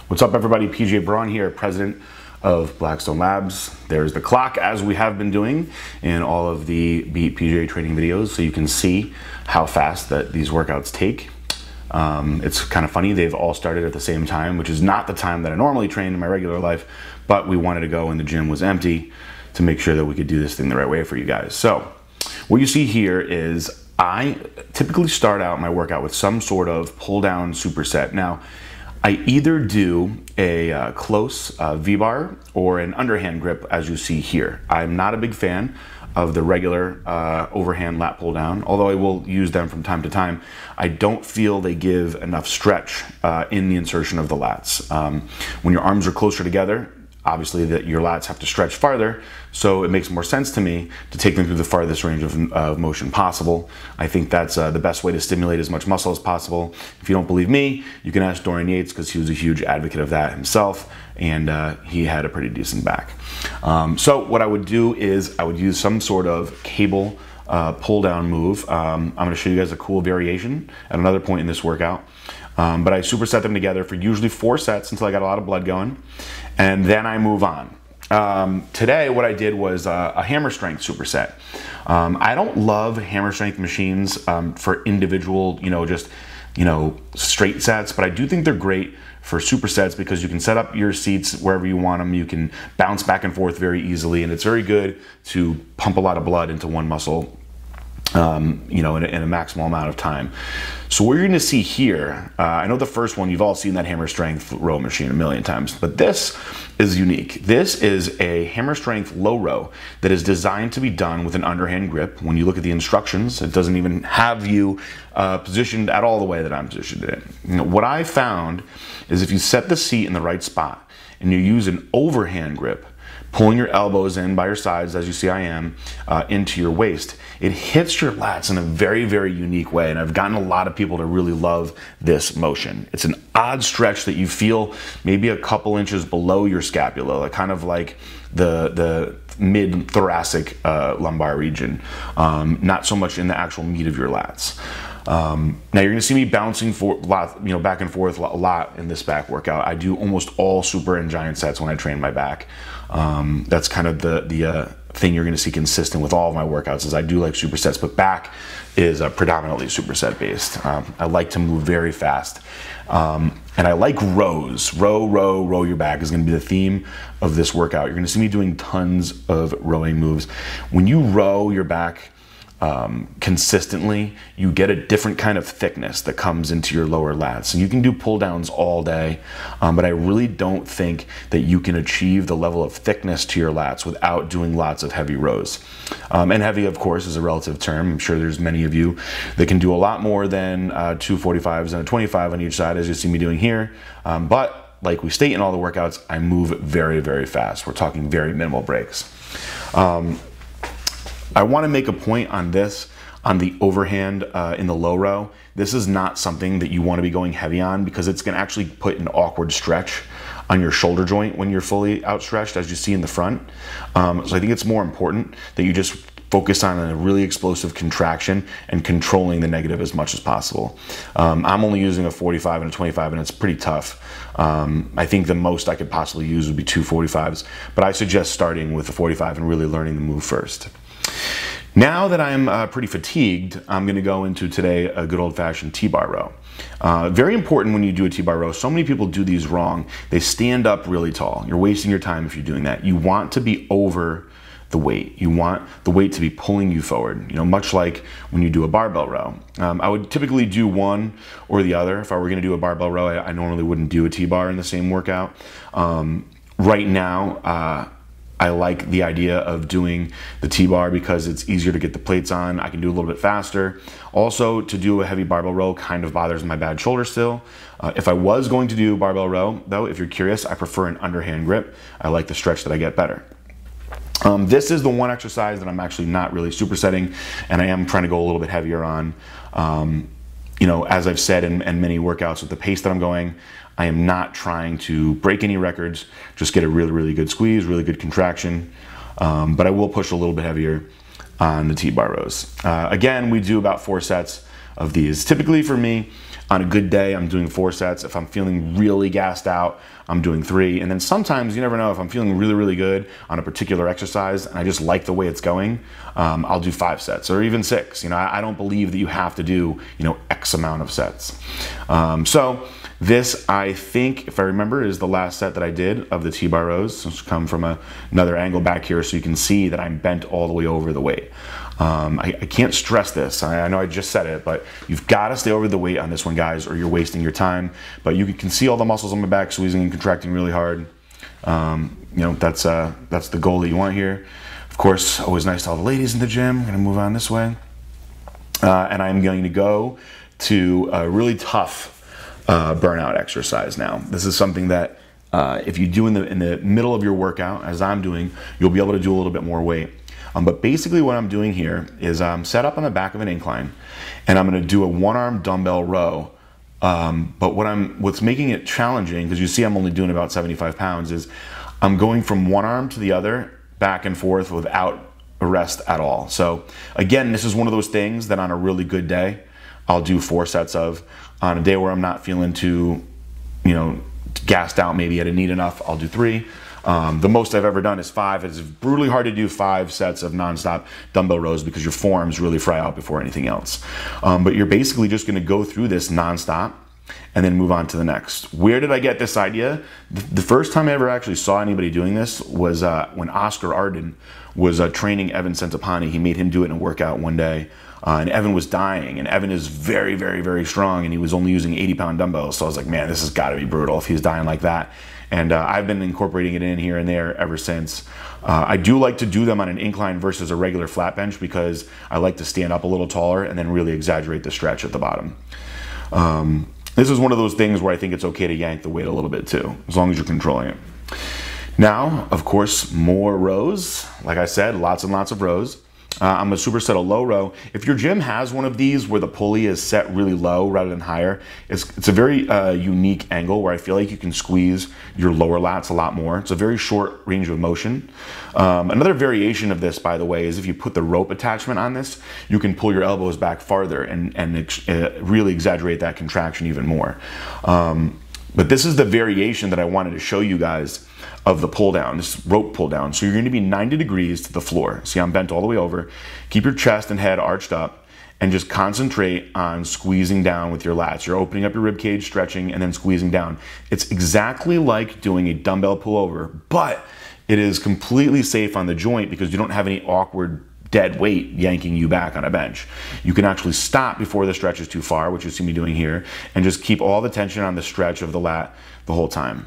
What's up, everybody? PJ Braun here, president of Blackstone Labs. There's the clock, as we have been doing in all of the Beat PJ training videos, so you can see how fast that these workouts take. It's kind of funny, they've all started at the same time, which is not the time that I normally train in my regular life, but we wanted to go when the gym was empty to make sure that we could do this thing the right way for you guys. So what you see here is I typically start out my workout with some sort of pull down superset. Now, I either do a close V-bar or an underhand grip, as you see here. I'm not a big fan of the regular overhand lat pull down, although I will use them from time to time. I don't feel they give enough stretch in the insertion of the lats. When your arms are closer together, obviously your lats have to stretch farther, so it makes more sense to me to take them through the farthest range of motion possible. I think that's the best way to stimulate as much muscle as possible. If you don't believe me, you can ask Dorian Yates, because he was a huge advocate of that himself, and he had a pretty decent back. So what I would do is I would use some sort of cable pull down move. I'm going to show you guys a cool variation at another point in this workout. But I superset them together for usually 4 sets until I got a lot of blood going, and then I move on. Today what I did was a hammer strength superset. I don't love hammer strength machines for individual, straight sets, but I do think they're great for supersets because you can set up your seats wherever you want them. You can bounce back and forth very easily, and it's very good to pump a lot of blood into one muscle in a maximal amount of time. So what you're going to see here, I know the first one, you've all seen that hammer strength row machine a million times, but this is unique. This is a hammer strength low row that is designed to be done with an underhand grip. When you look at the instructions, it doesn't even have you positioned at all the way that I'm positioned in it. What I found is if you set the seat in the right spot and you use an overhand grip, pulling your elbows in by your sides, as you see I am, into your waist, it hits your lats in a very, very unique way, and I've gotten a lot of people to really love this motion. It's an odd stretch that you feel maybe a couple inches below your scapula, kind of like the mid-thoracic lumbar region, not so much in the actual meat of your lats. Now you're going to see me bouncing back and forth a lot in this back workout. I do almost all super and giant sets when I train my back. That's kind of the thing you're going to see consistent with all of my workouts, is I do like supersets, but back is predominantly superset based. I like to move very fast, and I like rows. Row your back is going to be the theme of this workout. You're going to see me doing tons of rowing moves. When you row your back consistently, you get a different kind of thickness that comes into your lower lats. So you can do pull downs all day, but I really don't think that you can achieve the level of thickness to your lats without doing lots of heavy rows. And heavy, of course, is a relative term. I'm sure there's many of you that can do a lot more than 2 45s and a 25 on each side, as you see me doing here. But like we state in all the workouts, I move very, very fast. We're talking very minimal breaks. I want to make a point on this, on the overhand in the low row. This is not something that you want to be going heavy on, because it's going to actually put an awkward stretch on your shoulder joint when you're fully outstretched, as you see in the front. So I think it's more important that you just focus on a really explosive contraction and controlling the negative as much as possible. I'm only using a 45 and a 25, and it's pretty tough. I think the most I could possibly use would be 2 45s, but I suggest starting with the 45 and really learning the move first. Now that I'm pretty fatigued, I'm going to go into today a good old-fashioned T-bar row. Very important when you do a T-bar row. So many people do these wrong. They stand up really tall. You're wasting your time if you're doing that. You want to be over the weight. You want the weight to be pulling you forward, much like when you do a barbell row. I would typically do one or the other. If I were going to do a barbell row, I normally wouldn't do a T-bar in the same workout. Right now, I like the idea of doing the T-bar because it's easier to get the plates on. I can do a little bit faster. Also, to do a heavy barbell row kind of bothers my bad shoulder still. If I was going to do barbell row, though, if you're curious, I prefer an underhand grip. I like the stretch that I get better. This is the one exercise that I'm actually not really supersetting, and I am trying to go a little bit heavier on. As I've said in many workouts, with the pace that I'm going, I am not trying to break any records, just get a really, really good squeeze, really good contraction. But I will push a little bit heavier on the T-bar rows. Again, we do about 4 sets of these. Typically for me, On a good day, I'm doing 4 sets. If I'm feeling really gassed out, I'm doing 3. And then sometimes, you never know, if I'm feeling really, really good on a particular exercise and I just like the way it's going, I'll do 5 sets or even 6. You know, I don't believe that you have to do, you know, X amount of sets. So this, I think, if I remember, is the last set that I did of the T-bar rows. Let's come from another angle back here so you can see that I'm bent all the way over the weight. I can't stress this. I know I just said it, but you've got to stay over the weight on this one, guys, or you're wasting your time. But you can see all the muscles on my back squeezing and contracting really hard. You know, that's the goal that you want here. Of course, always nice to all the ladies in the gym. I'm going to move on this way. And I'm going to go to a really tough burnout exercise now. This is something that if you do in the middle of your workout, as I'm doing, you'll be able to do a little bit more weight. But basically what I'm doing here is I'm set up on the back of an incline and I'm going to do a 1-arm dumbbell row. But what's making it challenging, because you see I'm only doing about 75 pounds, is I'm going from one arm to the other back and forth without a rest at all. So again, this is one of those things that on a really good day, I'll do 4 sets of. On a day where I'm not feeling too, you know, gassed out, maybe I didn't eat enough, I'll do 3. The most I've ever done is 5. It's brutally hard to do 5 sets of nonstop dumbbell rows because your forearms really fry out before anything else. But you're basically just going to go through this nonstop and then move on to the next. Where did I get this idea? The first time I ever actually saw anybody doing this was when Oscar Arden was training Evan Centopani. He made him do it in a workout one day. And Evan was dying, and Evan is very, very, very strong, and he was only using 80-pound dumbbells. So I was like, man, this has got to be brutal if he's dying like that. And I've been incorporating it in here and there ever since. I do like to do them on an incline versus a regular flat bench because I like to stand up a little taller and then really exaggerate the stretch at the bottom. This is one of those things where I think it's okay to yank the weight a little bit too, as long as you're controlling it. Now, of course, more rows. Like I said, lots and lots of rows. I'm going to superset a low row. If your gym has one of these where the pulley is set really low rather than higher, it's a very unique angle where I feel like you can squeeze your lower lats a lot more. It's a very short range of motion. Another variation of this, by the way, is if you put the rope attachment on this, you can pull your elbows back farther and really exaggerate that contraction even more. But this is the variation that I wanted to show you guys of the pull down, this rope pull down. So you're going to be 90 degrees to the floor. See, I'm bent all the way over. Keep your chest and head arched up and just concentrate on squeezing down with your lats. You're opening up your rib cage, stretching, and then squeezing down. It's exactly like doing a dumbbell pullover, but it is completely safe on the joint because you don't have any awkward dead weight yanking you back on a bench. You can actually stop before the stretch is too far, which you see me doing here, and just keep all the tension on the stretch of the lat the whole time.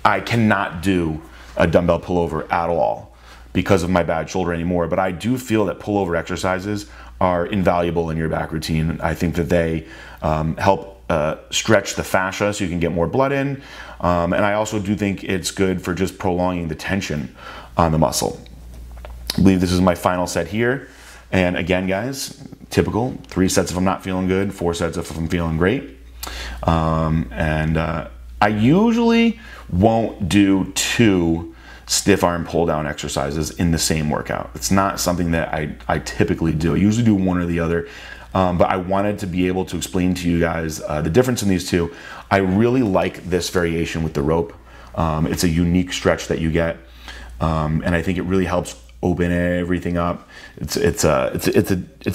I cannot do a dumbbell pullover at all because of my bad shoulder anymore, but I do feel that pullover exercises are invaluable in your back routine. I think that they help stretch the fascia so you can get more blood in, and I also do think it's good for just prolonging the tension on the muscle. I believe this is my final set here, and again, guys, typical 3 sets if I'm not feeling good, 4 sets if I'm feeling great. I usually won't do 2 stiff arm pull down exercises in the same workout. It's not something that I typically do. I usually do one or the other, but I wanted to be able to explain to you guys the difference in these 2. I really like this variation with the rope. It's a unique stretch that you get, and I think it really helps open everything up. It's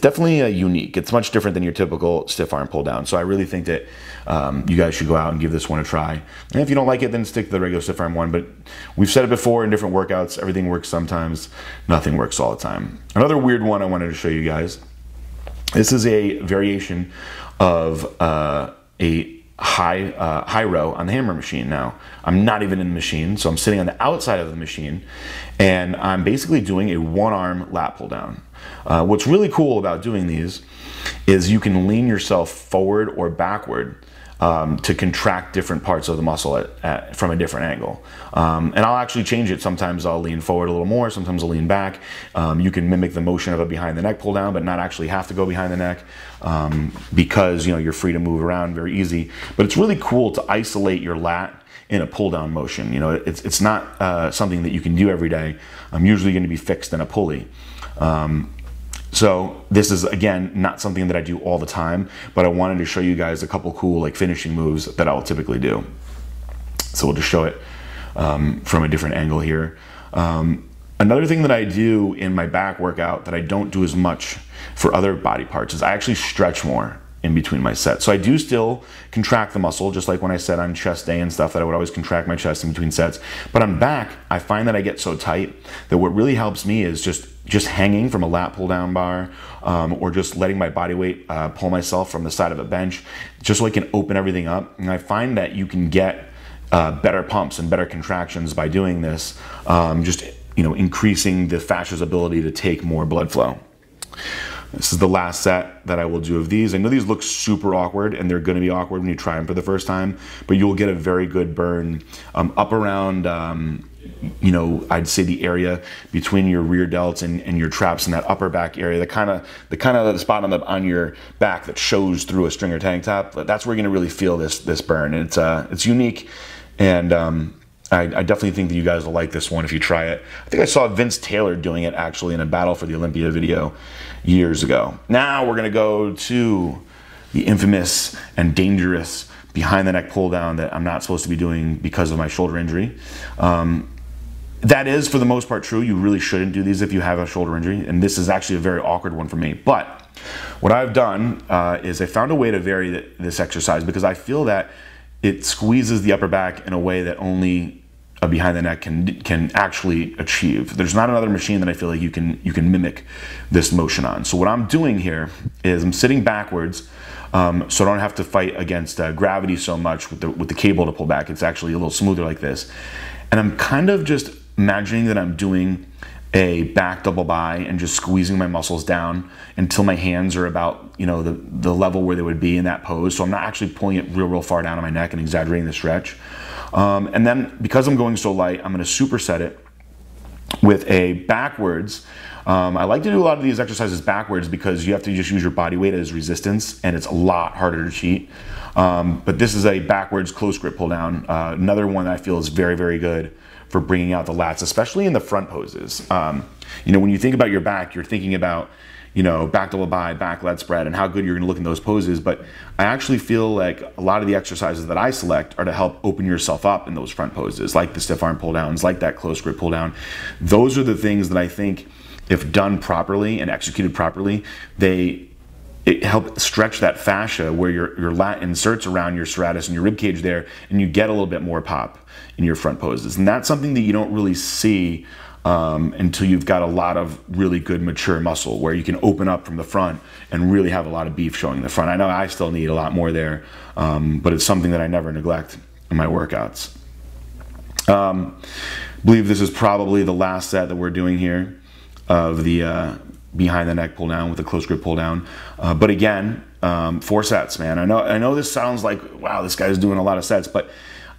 definitely unique. It's much different than your typical stiff arm pull down. So I really think that you guys should go out and give this one a try. And if you don't like it, then stick to the regular stiff arm one. But we've said it before in different workouts, everything works sometimes, nothing works all the time. Another weird one I wanted to show you guys. This is a variation of a high row on the hammer machine. Now, I'm not even in the machine, so I'm sitting on the outside of the machine, and I'm basically doing a 1-arm lat pull down. What's really cool about doing these is you can lean yourself forward or backward to contract different parts of the muscle from a different angle. And I'll actually change it. Sometimes I'll lean forward a little more, sometimes I'll lean back. You can mimic the motion of a behind the neck pull down, but not actually have to go behind the neck because you're free to move around very easy. But it's really cool to isolate your lat in a pull down motion. It's not something that you can do every day. I'm usually going to be fixed in a pulley. So this is, again, not something that I do all the time, but I wanted to show you guys a couple cool like finishing moves that I'll typically do. So we'll just show it from a different angle here. Another thing that I do in my back workout that I don't do as much for other body parts is I actually stretch more in between my sets. So I do still contract the muscle, just like when I said on chest day and stuff that I would always contract my chest in between sets. But on back, I find that I get so tight that what really helps me is just hanging from a lat pull down bar, or just letting my body weight pull myself from the side of a bench, just so I can open everything up. And I find that you can get better pumps and better contractions by doing this, just increasing the fascia's ability to take more blood flow. This is the last set that I will do of these. I know these look super awkward, and they're going to be awkward when you try them for the first time, but you'll get a very good burn up around, I'd say the area between your rear delts and your traps in that upper back area, the kind of spot on your back that shows through a stringer tank top. That's where you're going to really feel this burn. And it's unique, and I definitely think that you guys will like this one if you try it. I think I saw Vince Taylor doing it actually in a Battle for the Olympia video years ago. Now we're gonna go to the infamous and dangerous behind the neck pull down that I'm not supposed to be doing because of my shoulder injury. That is, for the most part, true. You really shouldn't do these if you have a shoulder injury, and this is actually a very awkward one for me. But what I've done is I found a way to vary this exercise, because I feel that it squeezes the upper back in a way that only a behind the neck can actually achieve. There's not another machine that I feel like you can mimic this motion on. So what I'm doing here is I'm sitting backwards, so I don't have to fight against gravity so much with the cable to pull back. It's actually a little smoother like this. And I'm kind of just imagining that I'm doing a back double bi and just squeezing my muscles down until my hands are about the level where they would be in that pose. So I'm not actually pulling it real far down on my neck and exaggerating the stretch. And then, because I'm going so light, I'm going to superset it with a backwards. I like to do a lot of these exercises backwards because you have to just use your body weight as resistance, and it's a lot harder to cheat. But this is a backwards close grip pull down. Another one that I feel is very, very good for bringing out the lats, especially in the front poses. When you think about your back, you're thinking about back double bi, back lat spread, and how good you're gonna look in those poses. But I actually feel like a lot of the exercises that I select are to help open yourself up in those front poses, like the stiff arm pull downs, like that close grip pull down. Those are the things that I think, if done properly and executed properly, it helps stretch that fascia where your lat inserts around your serratus and your rib cage there, and you get a little bit more pop in your front poses. And that's something that you don't really see until you've got a lot of really good mature muscle, where you can open up from the front and really have a lot of beef showing in the front. I know I still need a lot more there, but it's something that I never neglect in my workouts. I believe this is probably the last set that we're doing here of the behind the neck pull down with the close grip pull down. But again, 4 sets, man. I know this sounds like, wow, this guy's doing a lot of sets, but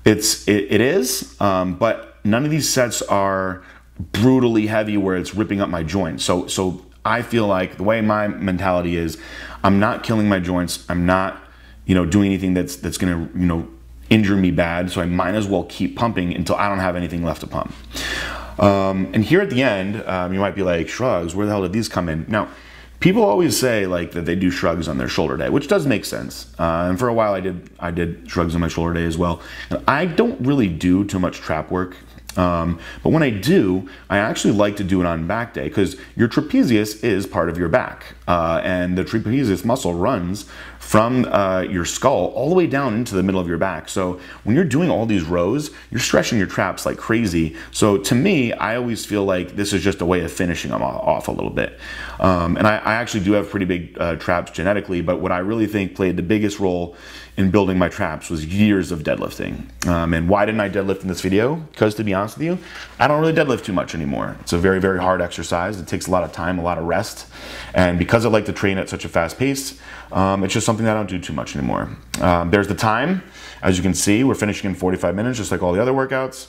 it is, but none of these sets are brutally heavy where it's ripping up my joints. So I feel like the way my mentality is, I'm not killing my joints. I'm not, doing anything that's gonna, injure me bad. So I might as well keep pumping until I don't have anything left to pump. And here at the end, you might be like, shrugs, where the hell did these come in? Now, people always say like that they do shrugs on their shoulder day, which does make sense. And for a while I did shrugs on my shoulder day as well. And I don't really do too much trap work. But when I do, I actually like to do it on back day, because your trapezius is part of your back, and the trapezius muscle runs from your skull all the way down into the middle of your back. So when you're doing all these rows, you're stretching your traps like crazy. So to me, I always feel like this is just a way of finishing them off a little bit. And I actually do have pretty big traps genetically, but what I really think played the biggest role in building my traps was years of deadlifting. And why didn't I deadlift in this video? Because, to be honest with you, I don't really deadlift too much anymore. It's a very, very hard exercise. It takes a lot of time, a lot of rest. And because I like to train at such a fast pace, it's just something that I don't do too much anymore. There's the time. As you can see, we're finishing in 45 minutes, just like all the other workouts.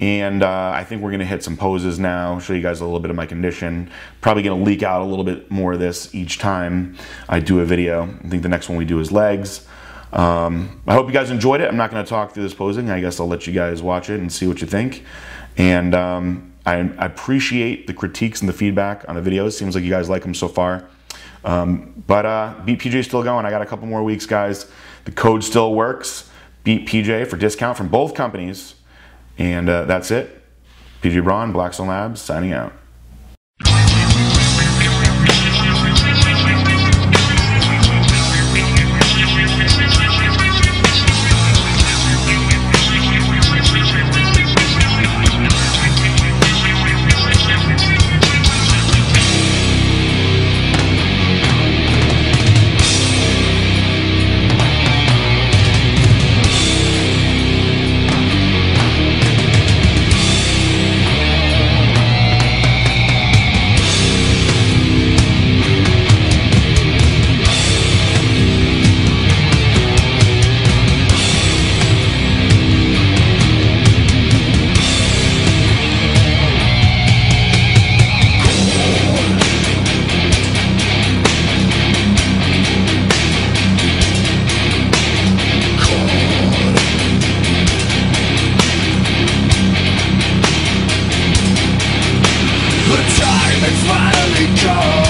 And I think we're gonna hit some poses now, show you guys a little bit of my condition. Probably gonna leak out a little bit more of this each time I do a video. I think the next one we do is legs. I hope you guys enjoyed it. I'm not going to talk through this posing. I guess I'll let you guys watch it and see what you think. And I appreciate the critiques and the feedback on the videos. Seems like you guys like them so far. But Beat PJ is still going. I got a couple more weeks, guys. The code still works. Beat PJ for discount from both companies. And that's it. PJ Braun, Blackstone Labs, signing out. The time has finally come.